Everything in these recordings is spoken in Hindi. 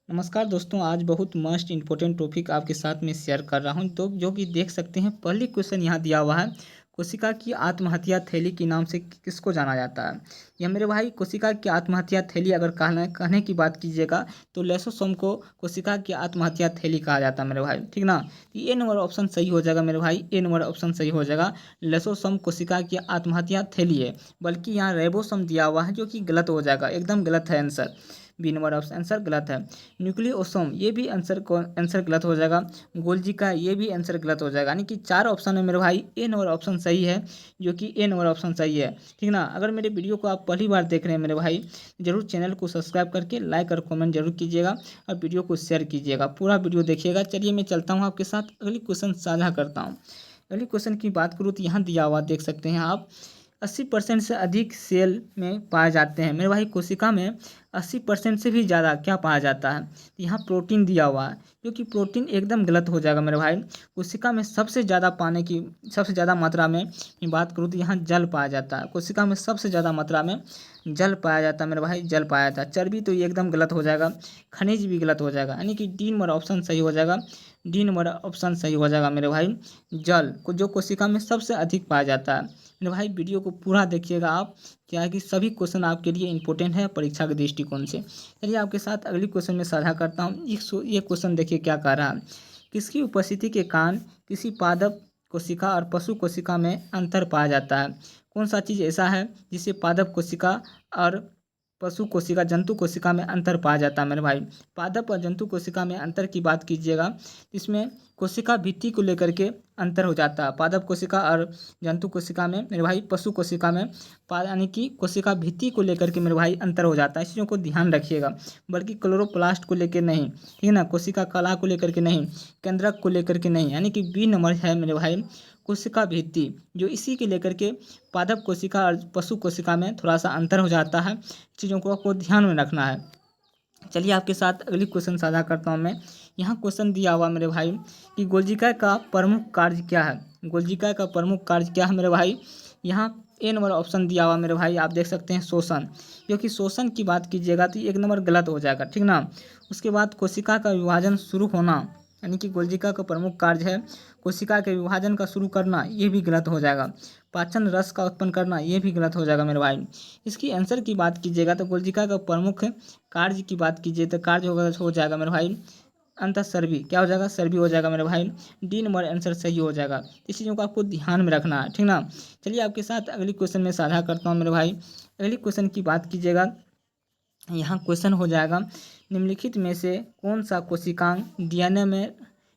नमस्कार दोस्तों, आज बहुत मस्ट इम्पोर्टेंट टॉपिक आपके साथ में शेयर कर रहा हूं। तो जो कि देख सकते हैं, पहली क्वेश्चन यहाँ दिया हुआ है। कोशिका की आत्महत्या थैली के नाम से किसको जाना जाता है? यह मेरे भाई, कोशिका की आत्महत्या थैली अगर कहने की बात कीजिएगा तो लेसोसोम को कोशिका की आत्महत्या थैली कहा जाता है मेरे भाई। ठीक ना? तो ए नंबर ऑप्शन सही हो जाएगा मेरे भाई, ए नंबर ऑप्शन सही हो जाएगा। लेसोसोम कोशिका की आत्महत्या थैली है, बल्कि यहाँ रेबोसोम दिया हुआ है जो कि गलत हो जाएगा, एकदम गलत है answer. B number option answer गलत है। न्यूक्लियोसोम, ये भी आंसर गलत हो जाएगा। गोल्जी का, ये भी आंसर गलत हो जाएगा। यानी कि 4 ऑप्शन है मेरे भाई, ए नंबर ऑप्शन सही है, जो कि ए नंबर ऑप्शन सही है। ठीक ना? अगर मेरे वीडियो को आप पहली बार देख रहे हैं मेरे भाई, जरूर चैनल को सब्सक्राइब करके लाइक और कमेंट जरूर कीजिएगा और वीडियो को शेयर कीजिएगा, पूरा वीडियो देखिएगा। चलिए मैं चलता हूँ आपके साथ, अगली क्वेश्चन साझा करता हूँ। अगली क्वेश्चन की बात करूँ तो यहाँ दिया हुआ देख सकते हैं आप, 80% से अधिक सेल में पाए जाते हैं मेरे भाई। कोशिका में 80% से भी ज़्यादा क्या पाया जाता है? तो यहाँ प्रोटीन दिया हुआ है, क्योंकि प्रोटीन एकदम गलत हो जाएगा मेरे भाई। कोशिका में सबसे ज़्यादा पाने की, सबसे ज़्यादा मात्रा में मैं बात करूँ तो यहाँ जल पाया जाता है। कोशिका में सबसे ज़्यादा मात्रा में जल पाया जाता है मेरे भाई, जल पाया जाता है। चर्बी तो ये एकदम गलत हो जाएगा, खनिज भी गलत हो जाएगा। यानी कि डी नंबर ऑप्शन सही हो जाएगा, डी नंबर ऑप्शन सही हो जाएगा मेरे भाई। जल को जो कोशिका में सबसे अधिक पाया जाता है मेरे भाई। वीडियो को पूरा देखिएगा आप, क्या है कि सभी क्वेश्चन आपके लिए इंपॉर्टेंट है परीक्षा के दृष्टिकोण से। चलिए आपके साथ अगली क्वेश्चन में साझा करता हूँ। ये क्वेश्चन देखिए क्या कह रहा है। किसकी उपस्थिति के कारण किसी पादप कोशिका और पशु कोशिका में अंतर पाया जाता है? कौन सा चीज़ ऐसा है जिससे पादप कोशिका और पशु कोशिका, जंतु कोशिका में अंतर पाया जाता है मेरे भाई? पादप और जंतु कोशिका में अंतर की बात कीजिएगा, इसमें कोशिका भित्ति को लेकर के अंतर हो जाता है। पादप कोशिका और जंतु कोशिका में मेरे भाई, पशु कोशिका में यानी कि कोशिका भित्ति को लेकर के मेरे भाई अंतर हो जाता है। इस चीज़ों को ध्यान रखिएगा, बल्कि क्लोरोप्लास्ट को लेकर नहीं, ठीक है ना? कोशिका कला को लेकर के नहीं, केंद्रक को लेकर के नहीं। यानी कि बी नंबर है मेरे भाई, कोशिका भित्ति, जो इसी के लेकर के पादप कोशिका और पशु कोशिका में थोड़ा सा अंतर हो जाता है। चीज़ों को आपको ध्यान में रखना है। चलिए आपके साथ अगली क्वेश्चन साझा करता हूँ मैं। यहाँ क्वेश्चन दिया हुआ मेरे भाई कि गोल्जिका का प्रमुख कार्य क्या है? गोल्जिका का प्रमुख कार्य क्या है मेरे भाई? यहाँ ए नंबर ऑप्शन दिया हुआ मेरे भाई, आप देख सकते हैं शोषण। क्योंकि शोषण की बात कीजिएगा तो एक नंबर गलत हो जाएगा, ठीक ना? उसके बाद कोशिका का विभाजन शुरू होना, यानी कि गोल्जिका का प्रमुख कार्य है कोशिका के विभाजन का शुरू करना, ये भी गलत हो जाएगा। पाचन रस का उत्पन्न करना, ये भी गलत हो जाएगा मेरे भाई। इसकी आंसर की बात कीजिएगा तो गोल्जिका का प्रमुख कार्य की बात कीजिए तो कार्य हो जाएगा मेरे भाई अंतःस्रावी। क्या हो जाएगा? सर्वी हो जाएगा मेरे भाई। डी नंबर आंसर सही हो जाएगा। इस चीज़ों को आपको ध्यान में रखना है, ठीक ना? चलिए आपके साथ अगली क्वेश्चन में साझा करता हूँ मेरे भाई। अगली क्वेश्चन की बात कीजिएगा, यहाँ क्वेश्चन हो जाएगा, निम्नलिखित में से कौन सा कोशिकांग डीएनए में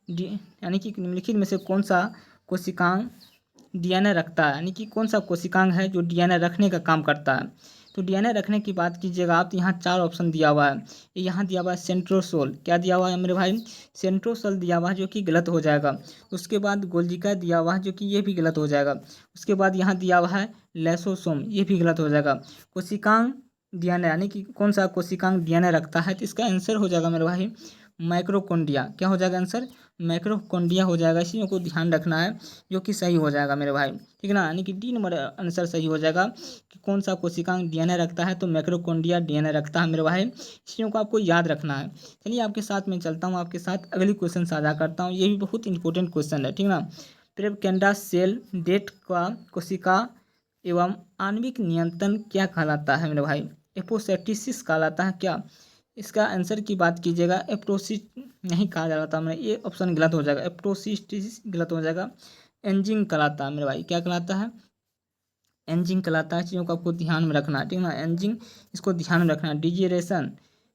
यानी कि निम्नलिखित में से कौन सा कोशिकांग डीएनए रखता है? यानी कि कौन सा कोशिकांग है जो डीएनए रखने का काम करता है? तो डीएनए रखने की बात कीजिएगा आप तो यहाँ 4 ऑप्शन दिया हुआ है। यहाँ दिया हुआ है सेंट्रोसोल। क्या दिया हुआ है मेरे भाई? सेंट्रोसोल दिया हुआ है, जो कि गलत हो जाएगा। उसके बाद गोल्जिका दिया हुआ है, जो कि ये भी गलत हो जाएगा। उसके बाद यहाँ दिया हुआ है लेसोसोम, ये भी गलत हो जाएगा। कोशिकांग डीएनए, यानी कि कौन सा कोशिकांग डीएनए रखता है, तो इसका आंसर हो जाएगा मेरे भाई माइक्रोकोन्ड्रिया। क्या हो जाएगा आंसर? माइक्रोकोन्ड्रिया हो जाएगा। इसी को ध्यान रखना है, जो कि सही हो जाएगा मेरे भाई, ठीक है ना? यानी कि डी नंबर आंसर सही हो जाएगा कि कौन सा कोशिकांग डीएनए रखता है, तो माइक्रोकोन्ड्रिया डीएनए रखता है मेरे भाई। इस चीज़ों को आपको याद रखना है। चलिए आपके साथ में चलता हूँ, आपके साथ अगली क्वेश्चन साझा करता हूँ। ये भी बहुत इंपॉर्टेंट क्वेश्चन है, ठीक ना? प्रेवकेंडा सेल डेट का कोशिका एवं आणविक नियंत्रण क्या कहलाता है मेरे भाई? एपोप्टोसिस कहलाता है क्या? इसका आंसर की बात कीजिएगा, एप्टोसिस नहीं कहा जाता मेरे, ये ऑप्शन गलत हो जाएगा। एप्टोसिस गलत हो जाएगा। एंजिंग कहलाता है मेरे भाई। क्या कहलाता है? एंजिंग कहलाता है। चीज़ों को आपको ध्यान में रखना है, ठीक है ना? एंजिंग, इसको ध्यान में रखना है।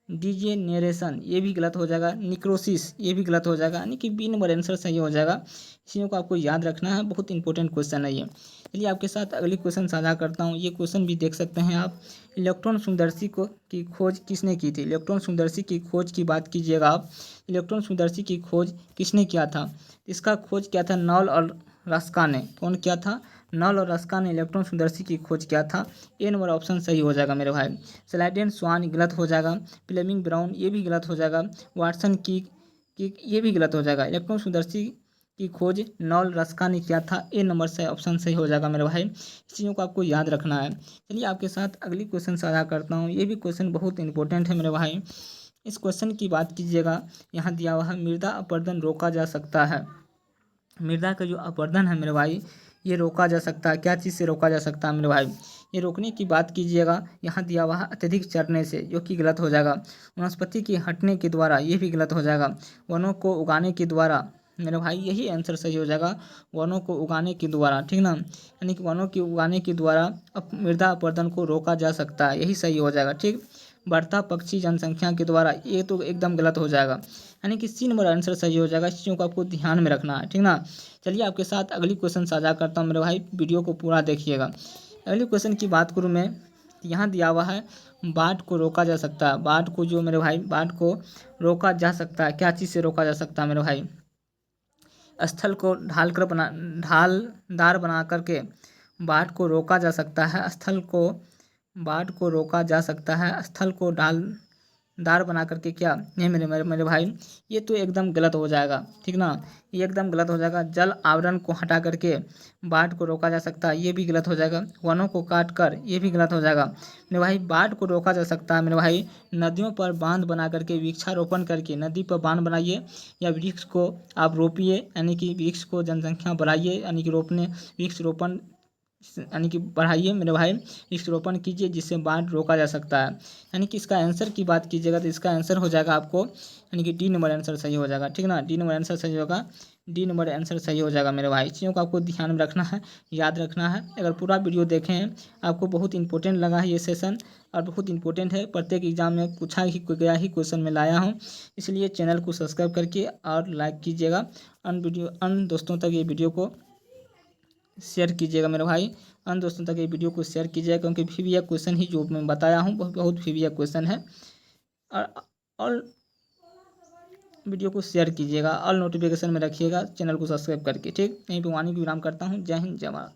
डीजेनेरेशन ये भी गलत हो जाएगा। निक्रोसिस ये भी गलत हो जाएगा। यानी कि बी नंबर आंसर सही हो जाएगा। चीज़ों को आपको याद रखना है, बहुत इंपॉर्टेंट क्वेश्चन है ये। चलिए आपके साथ अगली क्वेश्चन साझा करता हूँ। ये क्वेश्चन भी देख सकते हैं आप। इलेक्ट्रॉन समदर्शी को की खोज किसने की थी? इलेक्ट्रॉन समदर्शी की खोज की बात कीजिएगा आप, इलेक्ट्रॉन समदर्शी की खोज किसने किया था? इसका खोज किया था नॉल और रस्का ने। कौन किया था? नॉल और रस्का ने इलेक्ट्रॉन समदर्शी की खोज किया था। ए नंबर ऑप्शन सही हो जाएगा मेरे भाई। स्लाइडेन स्वान गलत हो जाएगा। फ्लेमिंग ब्राउन ये भी गलत हो जाएगा। वाटसन की ये भी गलत हो जाएगा। इलेक्ट्रॉन समदर्शी की खोज नॉल रस्का ने किया था। ए नंबर से ऑप्शन सही हो जाएगा मेरे भाई। इस चीज़ों को आपको याद रखना है। चलिए आपके साथ अगली क्वेश्चन साझा करता हूँ। ये भी क्वेश्चन बहुत इंपॉर्टेंट है मेरे भाई। इस क्वेश्चन की बात कीजिएगा, यहाँ दिया हुआ है मृदा अपरदन रोका जा सकता है। मृदा का जो अपरदन है मेरे भाई, ये रोका जा सकता है। क्या चीज़ से रोका जा सकता है मेरे भाई? ये रोकने की बात कीजिएगा, यहाँ दिया हुआ है अत्यधिक चरने से, जो कि गलत हो जाएगा। वनस्पति के हटने के द्वारा, ये भी गलत हो जाएगा। वनों को उगाने के द्वारा, मेरे भाई यही आंसर सही हो जाएगा। वनों को उगाने के द्वारा, ठीक ना, यानी कि वनों के उगाने के द्वारा मृदा अपरदन को रोका जा सकता है, यही सही हो जाएगा। ठीक, बढ़ता पक्षी जनसंख्या के द्वारा, ये तो एकदम गलत हो जाएगा, यानी कि सी नंबर आंसर सही हो जाएगा। इस चीज़ों को आपको ध्यान में रखना है, ठीक ना। चलिए आपके साथ अगली क्वेश्चन साझा करता हूँ मेरे भाई, वीडियो को पूरा देखिएगा। अगली क्वेश्चन की बात करूँ मैं, यहाँ दिया हुआ है बाढ़ को रोका जा सकता है। बाढ़ को जो मेरे भाई, बाढ़ को रोका जा सकता है, क्या चीज़ से रोका जा सकता है मेरे भाई? स्थल को ढालदार बना करके बाढ़ को रोका जा सकता है। बाढ़ को रोका जा सकता है, स्थल को ढालदार बना करके। क्या? नहीं मेरे भाई, ये तो एकदम गलत हो जाएगा, ठीक ना, ये एकदम गलत हो जाएगा। जल आवरण को हटा करके बाढ़ को रोका जा सकता है, ये भी गलत हो जाएगा। वनों को काट कर, ये भी गलत हो जाएगा मेरे भाई। बाढ़ को रोका जा सकता है मेरे भाई, नदियों पर बांध बना करके, वृक्षारोपण करके। नदी पर बांध बनाइए या वृक्ष को आप रोपिए, यानी कि वृक्ष को जनसंख्या बढ़ाइए, यानी कि वृक्ष रोपण यानी कि बढ़ाइए मेरे भाई, वृक्षारोपण कीजिए, जिससे बाढ़ रोका जा सकता है। यानी कि इसका आंसर की बात कीजिएगा तो इसका आंसर हो जाएगा आपको, यानी कि डी नंबर आंसर सही हो जाएगा, ठीक ना। डी नंबर आंसर सही होगा, डी नंबर आंसर सही हो जाएगा मेरे भाई। चीज़ों को आपको ध्यान में रखना है, याद रखना है। अगर पूरा वीडियो देखें हैं, आपको बहुत इंपॉर्टेंट लगा है ये सेशन, और बहुत इंपॉर्टेंट है, प्रत्येक एग्जाम में पूछा ही गया ही क्वेश्चन में लाया हूँ। इसलिए चैनल को सब्सक्राइब करके और लाइक कीजिएगा। अन्य दोस्तों तक ये वीडियो को शेयर कीजिएगा मेरे भाई, अन्य दोस्तों तक ये वीडियो को शेयर कीजिएगा, क्योंकि वीवीआई क्वेश्चन ही जो मैं बताया हूँ बहुत वीवीआई क्वेश्चन है। और वीडियो को शेयर कीजिएगा और नोटिफिकेशन में रखिएगा, चैनल को सब्सक्राइब करके। ठीक, यहीं पे वाणी की विराम करता हूँ। जय हिंद, जय भारत।